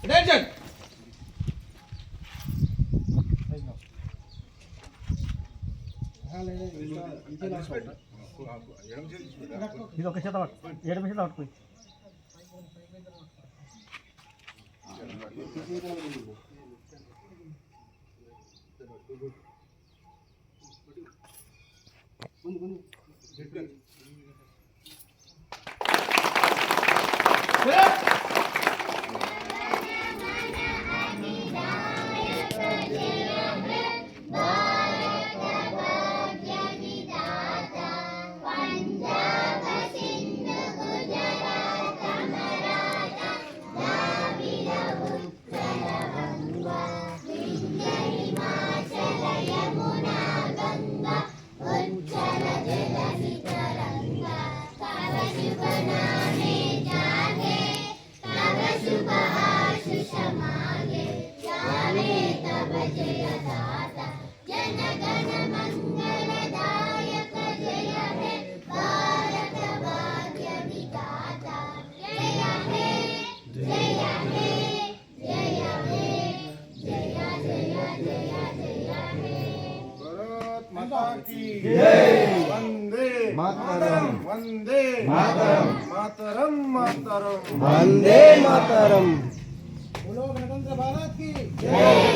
Attention. ఇది ఒక చేత ఏడు చేత పట్టుకోయి वंदे मातरम वंदे मातरम मातरम मातरम वंदे मातरम। बोलो गणतंत्र भारत की जय।